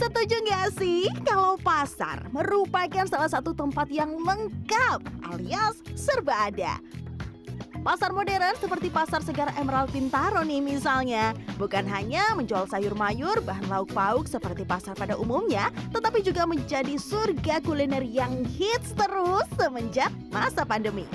Setuju nggak sih kalau pasar merupakan salah satu tempat yang lengkap alias serba ada? Pasar modern seperti Pasar Segar Emerald Bintaro nih misalnya, bukan hanya menjual sayur mayur, bahan lauk pauk seperti pasar pada umumnya, tetapi juga menjadi surga kuliner yang hits terus semenjak masa pandemi.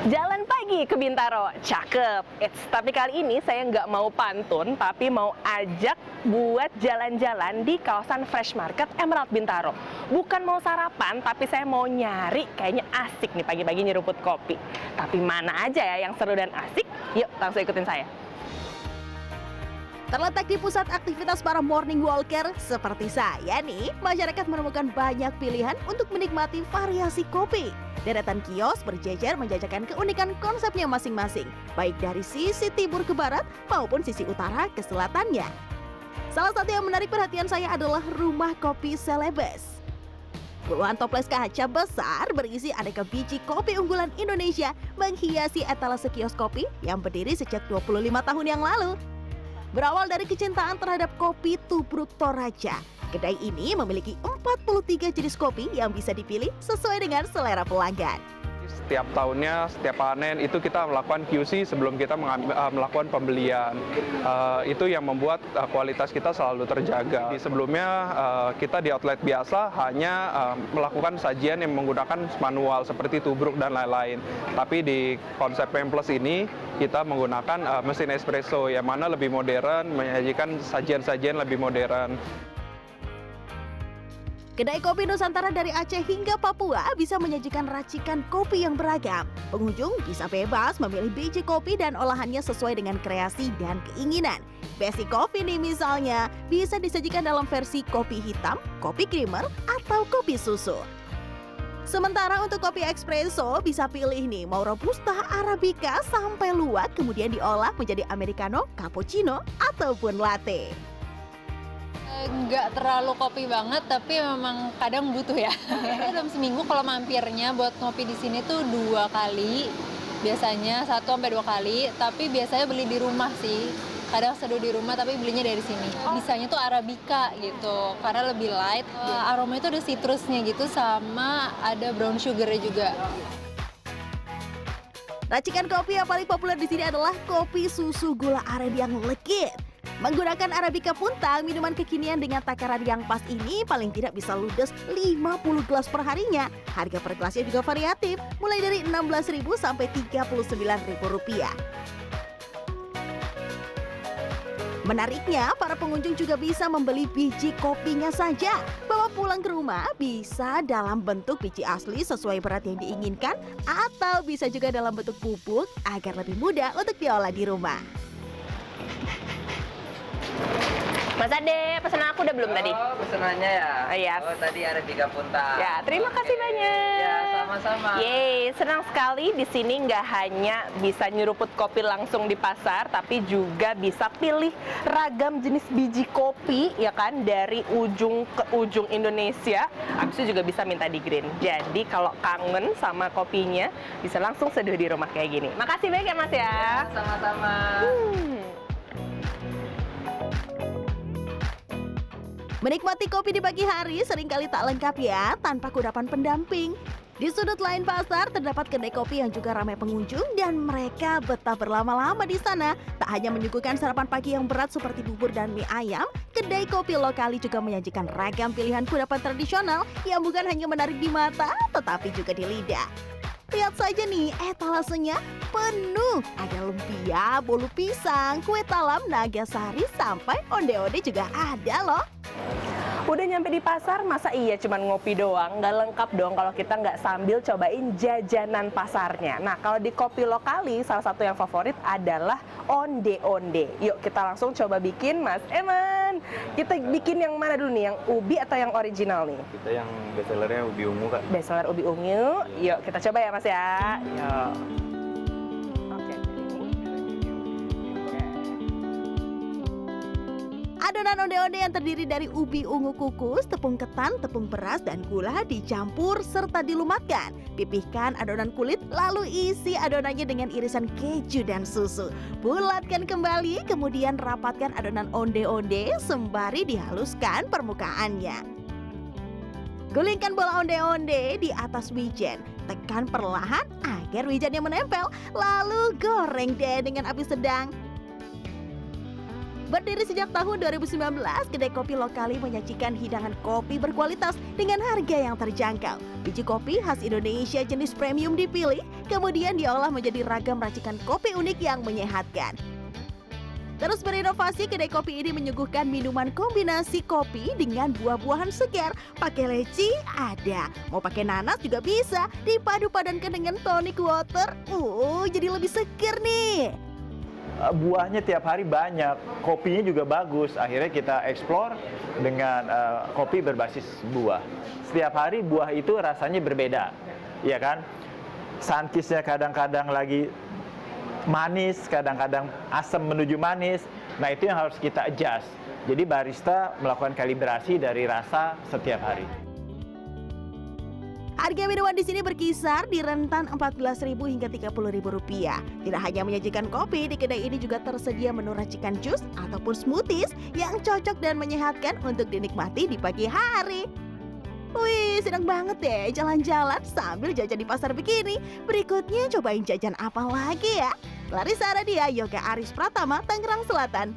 Jalan pagi ke Bintaro, cakep. Tapi kali ini saya nggak mau pantun, tapi mau ajak buat jalan-jalan di kawasan Fresh Market Emerald Bintaro. Bukan mau sarapan, tapi saya mau nyari kayaknya asik nih pagi-pagi nyeruput kopi. Tapi mana aja ya yang seru dan asik? Yuk langsung ikutin saya. Terletak di pusat aktivitas para morning walker seperti saya nih, masyarakat menemukan banyak pilihan untuk menikmati variasi kopi. Deretan kios berjejer menjajakan keunikan konsepnya masing-masing, baik dari sisi timur ke barat maupun sisi utara ke selatannya. Salah satu yang menarik perhatian saya adalah rumah kopi Celebes. Puluhan toples kaca besar berisi aneka biji kopi unggulan Indonesia menghiasi etalase kios kopi yang berdiri sejak 25 tahun yang lalu. Berawal dari kecintaan terhadap kopi Tubruk Toraja, kedai ini memiliki 43 jenis kopi yang bisa dipilih sesuai dengan selera pelanggan. Setiap tahunnya, setiap panen itu kita melakukan QC sebelum kita melakukan pembelian. Itu yang membuat kualitas kita selalu terjaga. Sebelumnya kita di outlet biasa hanya melakukan sajian yang menggunakan manual seperti tubruk dan lain-lain. Tapi di konsep PM Plus ini kita menggunakan mesin espresso yang mana lebih modern, menyajikan sajian-sajian lebih modern. Kedai kopi Nusantara dari Aceh hingga Papua bisa menyajikan racikan kopi yang beragam. Pengunjung bisa bebas memilih biji kopi dan olahannya sesuai dengan kreasi dan keinginan. Basic kopi nih misalnya, bisa disajikan dalam versi kopi hitam, kopi creamer, atau kopi susu. Sementara untuk kopi espresso bisa pilih nih mau robusta, arabica, sampai luwak kemudian diolah menjadi americano, cappuccino, ataupun latte. Nggak terlalu kopi banget, tapi memang kadang butuh ya. Dalam seminggu kalau mampirnya buat ngopi di sini tuh 2 kali, biasanya 1-2 kali. Tapi biasanya beli di rumah sih. Kadang seduh di rumah tapi belinya dari sini. Bisanya tuh arabica gitu, karena lebih light. Aromanya tuh ada citrusnya gitu, sama ada brown sugarnya juga. Racikan kopi yang paling populer di sini adalah kopi susu gula aren yang legit. Menggunakan arabica puntang, minuman kekinian dengan takaran yang pas ini paling tidak bisa ludes 50 gelas per harinya. Harga per gelasnya juga variatif, mulai dari Rp16.000 sampai Rp39.000. Menariknya, para pengunjung juga bisa membeli biji kopinya saja. Bawa pulang ke rumah bisa dalam bentuk biji asli sesuai berat yang diinginkan, atau bisa juga dalam bentuk bubuk agar lebih mudah untuk diolah di rumah. Mas Ade, pesanan aku udah belum tadi? Oh, pesenannya ya? Iya. Oh, tadi arabica puntang. Ya, terima kasih banyak. Ya, sama-sama. Yeay, senang sekali di sini nggak hanya bisa nyeruput kopi langsung di pasar, tapi juga bisa pilih ragam jenis biji kopi, ya kan, dari ujung ke ujung Indonesia. Habis itu juga bisa minta di green. Jadi kalau kangen sama kopinya, bisa langsung seduh di rumah kayak gini. Makasih banyak ya Mas ya. Ya, sama-sama. Menikmati kopi di pagi hari seringkali tak lengkap ya tanpa kudapan pendamping. Di sudut lain pasar terdapat kedai kopi yang juga ramai pengunjung dan mereka betah berlama-lama di sana. Tak hanya menyuguhkan sarapan pagi yang berat seperti bubur dan mie ayam, kedai kopi lokali juga menyajikan ragam pilihan kudapan tradisional yang bukan hanya menarik di mata tetapi juga di lidah. Lihat saja nih, etalasenya penuh. Ada lumpia, bolu pisang, kue talam, naga sari, sampai onde-onde juga ada loh. Udah nyampe di pasar, masa iya cuman ngopi doang? Nggak lengkap dong kalau kita nggak sambil cobain jajanan pasarnya. Nah, kalau di kopi lokali, salah satu yang favorit adalah onde-onde. Yuk kita langsung coba bikin, Mas Eman. Kita bikin yang mana dulu nih? Yang ubi atau yang original nih? Kita yang bestsellernya ubi ungu, Kak. Bestseller ubi ungu. Yuk kita coba ya Mas ya. Yuk. Oke, ini. Adonan Adonan onde-onde yang terdiri dari ubi ungu kukus, tepung ketan, tepung beras, dan gula dicampur serta dilumatkan. Pipihkan adonan kulit, lalu isi adonannya dengan irisan keju dan susu. Bulatkan kembali, kemudian rapatkan adonan onde-onde sembari dihaluskan permukaannya. Gulingkan bola onde-onde di atas wijen. Tekan perlahan agar wijennya menempel, lalu goreng deh dengan api sedang. Berdiri sejak tahun 2019, kedai kopi Lokali menyajikan hidangan kopi berkualitas dengan harga yang terjangkau. Biji kopi khas Indonesia jenis premium dipilih, kemudian diolah menjadi ragam racikan kopi unik yang menyehatkan. Terus berinovasi, kedai kopi ini menyuguhkan minuman kombinasi kopi dengan buah-buahan segar. Pakai leci ada, mau pakai nanas juga bisa, dipadu-padankan dengan tonic water. Jadi lebih seger nih. Buahnya tiap hari banyak, kopinya juga bagus. Akhirnya kita explore dengan kopi berbasis buah. Setiap hari buah itu rasanya berbeda, ya kan? Santisnya kadang-kadang lagi manis, kadang-kadang asam menuju manis. Nah, itu yang harus kita adjust. Jadi barista melakukan kalibrasi dari rasa setiap hari. Harga minuman di sini berkisar di rentan Rp14.000 hingga Rp30.000. Tidak hanya menyajikan kopi, di kedai ini juga tersedia menu racikan jus ataupun smoothies yang cocok dan menyehatkan untuk dinikmati di pagi hari. Wih, sedang banget deh jalan-jalan sambil jajan di pasar begini. Berikutnya cobain jajan apa lagi ya? Larissa Aradia, Yoga Aris Pratama, Tangerang Selatan.